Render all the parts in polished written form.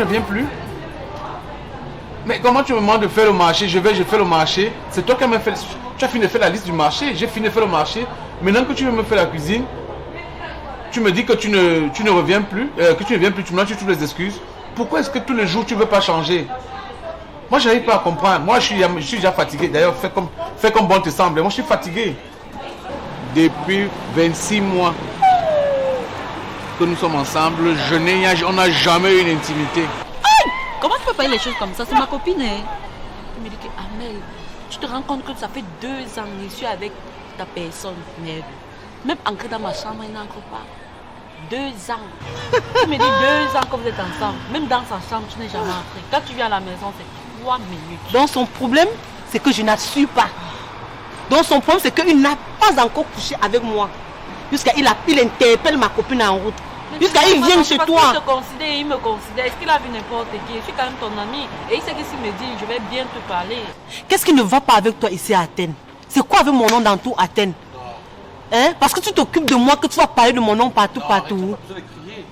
ne viens plus. Mais comment tu me demandes de faire le marché? Je fais le marché. C'est toi qui m'as fait. Tu as fini de faire la liste du marché. J'ai fini de faire le marché. Maintenant que tu veux me faire la cuisine, tu me dis que tu ne reviens plus, que tu ne viens plus, tu me donnes toutes les excuses. Pourquoi est-ce que tous les jours tu ne veux pas changer? Moi, je n'arrive pas à comprendre. Moi, je suis déjà fatigué. D'ailleurs, fais comme bon te semble. Moi, je suis fatigué. Depuis 26 mois que nous sommes ensemble, on n'a jamais eu une intimité. Comment tu peux parler les choses comme ça? C'est ma copine. Hein? Elle me dit que Amel, tu te rends compte que ça fait 2 ans que je suis avec ta personne. Mais même ancré dans ma chambre, il n'ancre pas. 2 ans. Tu me dis 2 ans que vous êtes ensemble. Même dans sa chambre, tu n'es jamais entré. Quand tu viens à la maison, c'est 3 minutes. Donc son problème, c'est que je n'assure pas. Donc son problème, c'est qu'il n'a pas encore couché avec moi. Jusqu'à il interpelle ma copine en route. Jusqu'à il vient chez toi. Il me considère. Est-ce qu'il a vu n'importe qui? Je suis quand même ton ami. Et il sait que s'il me dit, je vais bien te parler. Qu'est-ce qui ne va pas avec toi ici à Athènes? C'est quoi avec mon nom dans tout Athènes? Hein? Parce que tu t'occupes de moi, que tu vas parler de mon nom partout.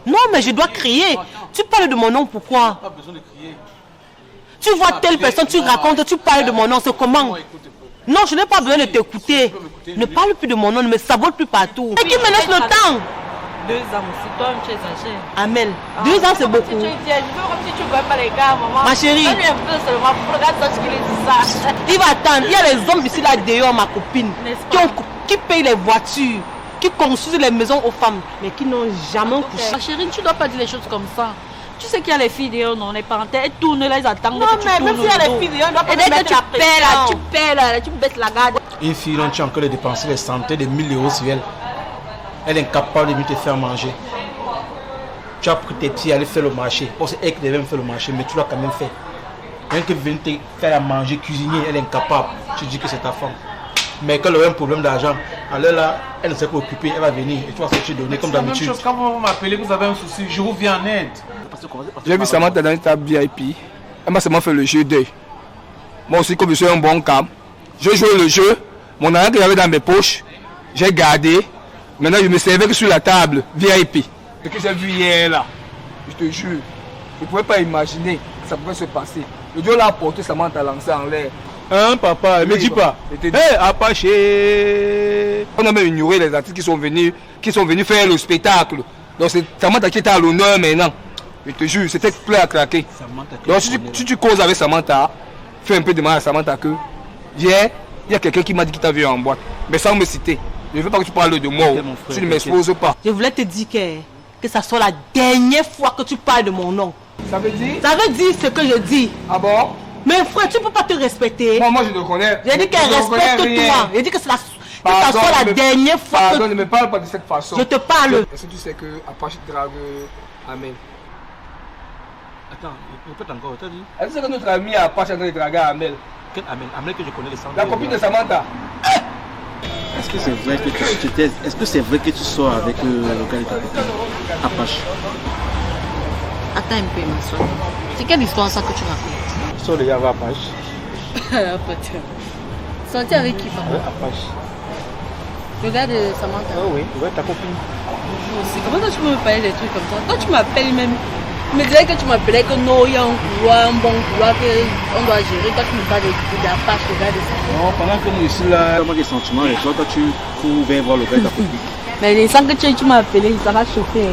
Non, mais je dois crier. Tu parles de mon nom, pourquoi? Tu vois telle personne, tu racontes, tu parles de mon nom, c'est comment? Non, je n'ai pas besoin de t'écouter. Ne parle plus de mon nom, ne me sabote plus partout. Et qui me laisse le temps? 2 ans aussi, toi tu exagères. Amel, 2 ans c'est beaucoup. Je veux comme si tu ne vois pas les gars, maman. Ma chérie. Regarde ça, ce qu'il dit ça. Il va attendre. Il y a les hommes ici là dehors, ma copine, qui payent les voitures, qui construisent les maisons aux femmes, mais qui n'ont jamais couché. Ma chérie, tu ne dois pas dire les choses comme ça. Tu sais qu'il y a les filles dehors, non, les parentales, elles tournent là, elles attendent. Non, mais même s'il y a les filles dehors, on doit pas mettre la pression. Tu paies là, tu baisses la garde. Une fille, on tient encore de dépenser des centaines de 1000 euros sur elle. Elle est incapable de te faire manger. Tu as pris tes pieds, aller faire le marché. Oh, c'est elle qui devait me faire le marché, mais tu l'as quand même fait. Rien que venir te faire à manger, cuisiner, elle est incapable. Tu dis que c'est ta femme. Mais quand elle a un problème d'argent, alors là, elle ne s'est pas occupée, elle va venir et tu vas sortir donner comme d'habitude. C'est la même chose, quand vous m'appelez, vous avez un souci, je vous viens en aide. J'ai vu Samantha dans une table VIP. Elle m'a seulement fait le jeu d'œil. Moi aussi, comme je suis un bon camp, je joue le jeu. Mon argent que j'avais dans mes poches, j'ai gardé. Maintenant, je me servais que sur la table VIP. Ce que j'ai vu hier là, je te jure, je ne pouvais pas imaginer que ça pouvait se passer. Le Dieu l'a apporté, Samantha lancé en l'air. Hein, papa, ne me dis pas. Hé, Apache! On a même ignoré les artistes qui sont venus faire le spectacle. Donc c'est Samantha qui était à l'honneur maintenant. Je te jure, c'était plein à craquer. Donc si tu causes avec Samantha, fais un peu de mal à Samantha que hier, il y a quelqu'un qui m'a dit qu'il t'a vu en boîte. Mais sans me citer. Je ne veux pas que tu parles de moi. Tu ne m'exposes pas. Je voulais te dire que ça soit la dernière fois que tu parles de mon nom. Ça veut dire? Ça veut dire ce que je dis. Ah bon? Mais frère, tu ne peux pas te respecter. Moi je te connais. J'ai dit qu'elle respecte toi. J'ai dit que ça soit la dernière fois. Pardon, ne me parle pas de cette façon. Je te parle. Est-ce que tu sais que Apache drague Amel? Attends, répète encore, t'as dit? Est-ce que notre ami Apache est en train de draguer Amel? Quel Amel? Amel que je connais les sangs. La copine de Samantha. Est-ce que c'est vrai que est-ce que c'est vrai que tu sors avec le gars de ta copine, Apache? Attends un peu, ma soeur. C'est quelle histoire ça que tu racontes? Sors le gars avec Apache. Apache. Sorti avec qui, papa? Apache. Le gars de Samantha? Oh oui, ouais, ta copine. Comment toi tu peux me parler des trucs comme ça? Toi tu m'appelles même. Tu me disais que tu m'appelais que non, il y a un couloir, un bon couloir qu'on doit gérer. Toi tu me parles d'Apache, le gars de Samantha. Non, pendant que nous ici là. Comment des sentiments et toi tu cours bien voir le gars de ta copine. Mais les sangs que tu m'as appelé, ça va chauffer.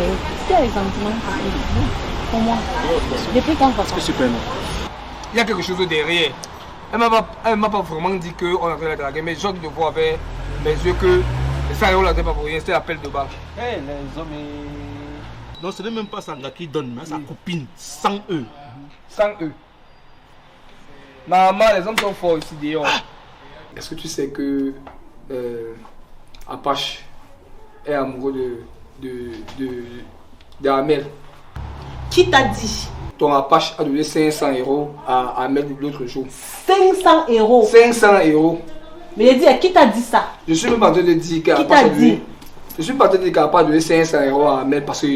Quel les sentiments pour moi? Depuis quand? Parce que super non. Il y a quelque chose derrière. Elle m'a pas vraiment dit qu'on a fait la draguer, mais j'ai de voir avec mes yeux que ça on l'a pas pour rien, c'était l'appel de balle. Eh, les hommes. Non, ce n'est même pas Sandra qui donne, mais sa copine, sans eux. Sans eux. Normalement, les hommes sont forts ici dehors. Est-ce que tu sais que Apache est amoureux d'Amel? Qui t'a dit? Ton Apache a donné 500 € à Amel l'autre jour. 500 €? 500 €. Mais il dit, qui t'a dit ça? Je suis même pas en train de dire qu'Apache a donné. Je suis pas en train de dire qu'Apache a donné 500 € à Amel parce que,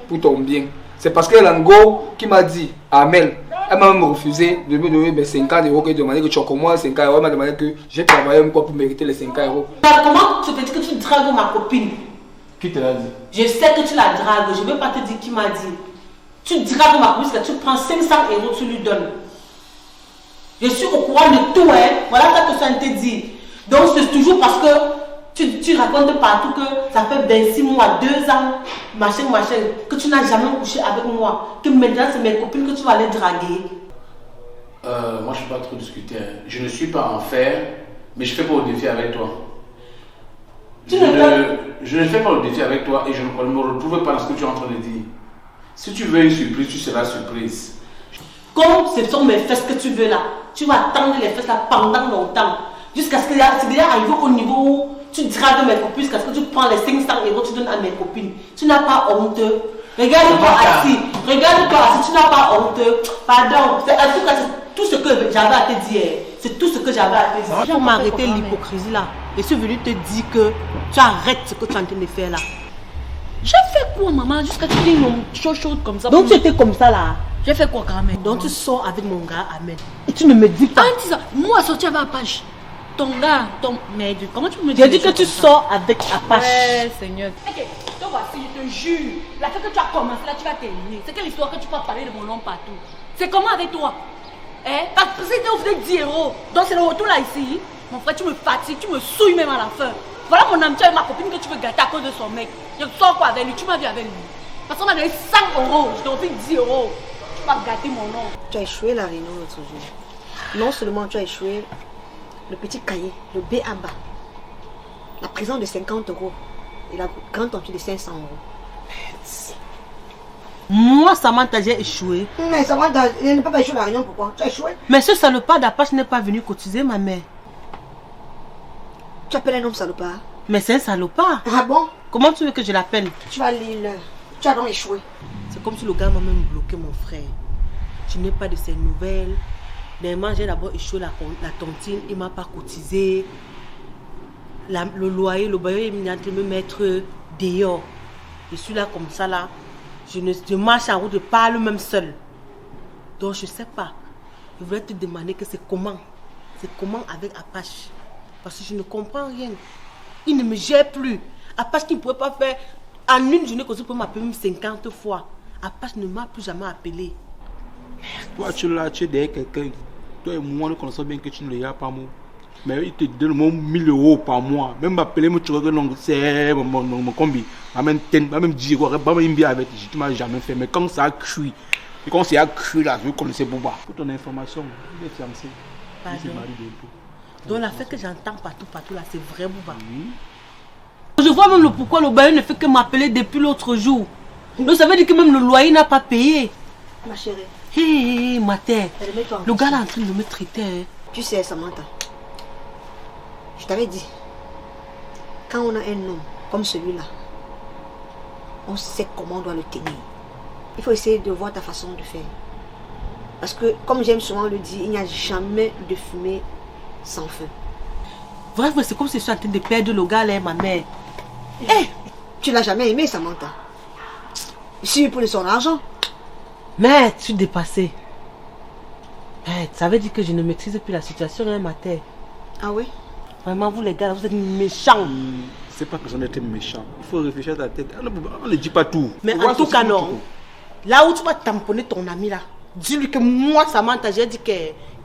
pour ton bien. C'est parce que Lango qui m'a dit à Amel, elle m'a même refusé de me donner 50 €, que je demandais que tu as comme moi 50 €. Elle m'a demandé que j'ai travaillé pour mériter les 50 €. Comment tu te dis que tu dragues ma copine? Qui te l'a dit? Je sais que tu la dragues, je ne veux pas te dire qui m'a dit. Tu diras que ma copine que tu prends 500 €, tu lui donnes. Je suis au courant de tout, hein. Voilà ça que ça te dit. Donc c'est toujours parce que tu racontes partout que ça fait 26 mois, 2 ans, machin, que tu n'as jamais couché avec moi. Que maintenant c'est mes copines que tu vas aller draguer. Moi je ne peux pas trop discuter. Hein. Je ne suis pas en fer, mais je fais pas le défi avec toi. Je ne fais pas le défi avec toi et je ne me retrouve pas dans ce que tu es en train de dire. Si tu veux une surprise, tu seras surprise. Comme ce sont mes fesses que tu veux là, tu vas attendre les fesses là pendant longtemps. Jusqu'à ce que c'est déjà arrivé au niveau où tu dragues mes copines, jusqu'à ce que tu prends les 500 €, tu donnes à mes copines. Tu n'as pas honte. Regarde-toi assis. Regarde-toi assis, tu n'as pas honte. Pardon. En tout cas, c'est tout ce que j'avais à te dire. C'est tout ce que j'avais à te dire. Pour m'arrêter l'hypocrisie là, je suis venue te dire que tu arrêtes ce que tu es en train de faire là. J'ai fait quoi, maman, jusqu'à ce que tu dises mon chaud comme ça? Donc tu étais comme ça là. J'ai fait quoi quand même? Donc tu sors avec mon gars, Ahmed. Et tu ne me dis pas. Moi, sorti avec Apache. Ton gars, mais comment tu me dis? J'ai dit que tu sors avec Apache. Ouais, Seigneur. Ok, donc voici, je te jure. La fait que tu as commencé là, tu vas terminer. C'est quelle histoire que tu peux parler de mon nom partout? C'est comment avec toi? Parce que c'était offert 10 €. Donc c'est le retour là ici. Mon frère, tu me fatigues, tu me souilles même à la fin. Voilà mon amitié avec ma copine que tu veux gâter à cause de son mec. Je sors quoi avec lui? Tu m'as vu avec lui. Parce qu'on m'a donné 100 €. Je t'ai offert 10 €. Tu vas gâter mon nom. Tu as échoué la réunion l'autre jour. Non seulement tu as échoué le petit cahier, le B.A.B.A. La prison de 50 € et la grande torture de 500 €. Moi, Samantha, j'ai échoué. Mais Samantha, elle n'a pas échoué la réunion, pourquoi? Tu as échoué? Mais ce salopard d'Apache n'est pas venu cotiser, ma mère. Tu appelles un homme salopard? Mais c'est un salopard. Ah bon? Comment tu veux que je l'appelle? Tu vas lire. Tu as donc échoué. C'est comme si le gars m'a même bloqué, mon frère. Je n'ai pas de ses nouvelles. Dernièrement, j'ai d'abord échoué la tontine. Il ne m'a pas cotisé. Le loyer, il est en train de me mettre dehors. Je suis là comme ça, là. Je marche en route, je parle même seul. Donc, je ne sais pas. Je voulais te demander que c'est comment. C'est comment avec Apache. Parce que je ne comprends rien. Il ne me gère plus. Apache qui ne pouvait pas faire en une journée que tu peux m'appeler même 50 fois. Apache ne m'a plus jamais appelé. Toi, tu es là, tu es derrière quelqu'un. Toi et moi, nous connaissons bien que tu ne le regardes pas, moi. Mais il te donne 1000 € par mois. Même m'appeler, moi, tu regardes, c'est mon combi. Même 10 €, même bien avec tu ne m'as jamais fait. Mais quand ça a cuit, et quand ça a cuit là, je connaissais Bouba. Pour ton information, il est fiancé. Il s'est marié bientôt. Donc la fait que j'entends partout là, c'est vrai, Bouba. Je vois même le pourquoi le bailleur ne fait que m'appeler depuis l'autre jour. Donc ça veut dire que même le loyer n'a pas payé. Ma chérie. Hé, ma terre. Le gars là est en train de me traiter. Hein. Tu sais, Samantha, je t'avais dit, quand on a un homme comme celui-là, on sait comment on doit le tenir. Il faut essayer de voir ta façon de faire. Parce que, comme j'aime souvent le dire, il n'y a jamais de fumée sans feu. Bref, c'est comme si je suis en train de perdre le gars là, ma mère. Hey, tu l'as jamais aimé, Samantha. Si pour son argent. Mais tu es dépassée. Ça veut dire que je ne maîtrise plus la situation, hein, ma terre. Ah oui? Vraiment, vous les gars, vous êtes méchants. C'est pas question d'être méchant. Il faut réfléchir à ta tête. On ne dit pas tout. Mais en tout cas, non. Là où tu vas tamponner ton ami là, dis-lui que moi, Samantha, j'ai dit que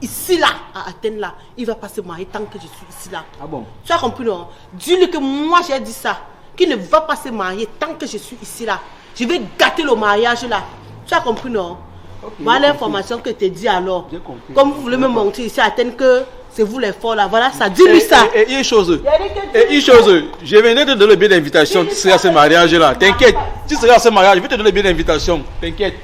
ici là, à Athènes là, il va pas se marier tant que je suis ici là. Ah bon? Tu as compris, non? Dis-lui que moi, j'ai dit ça. Qu'il ne va pas se marier tant que je suis ici là. Je vais gâter le mariage là. Tu as compris, non? Okay, voilà l'information que je t'ai dit alors. Comme vous voulez me montrer ici à Athènes que c'est vous les forts là. Voilà ça. Dis-lui ça. Et une chose. Je venais te donner le billet d'invitation. Tu seras à ce mariage là. T'inquiète. Tu seras à ce mariage. Je vais te donner le billet d'invitation. T'inquiète.